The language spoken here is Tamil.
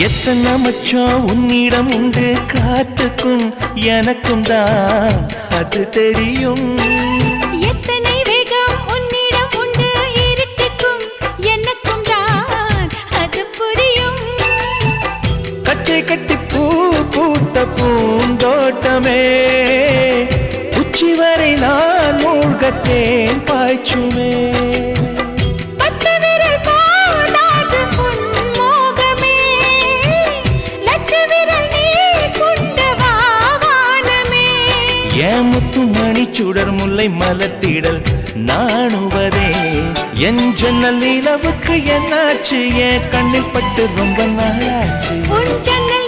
எத்தனை மச்சம் உன்னிடம் உண்டு காத்துக்கும் எனக்கும் தான் அது தெரியும். எத்தனை வேகம் உன்னிடம் உண்டு இருட்டுக்கும் எனக்கும் தான் அது புரியும். கச்சை கட்டி பூ பூத்த பூந்தோட்டமே உச்சி வரை நான் மூழ்கத்தேன் பாய்ச்சுமே. முத்துமணி சுடர் முல்லை மலர்த்திடல் நாணுவதே என் ஜன்னல் நிலவுக்கு என்னாச்சு என் கண்ணில் பட்டு ரொம்ப நாளாச்சு. உன் ஜன்னல்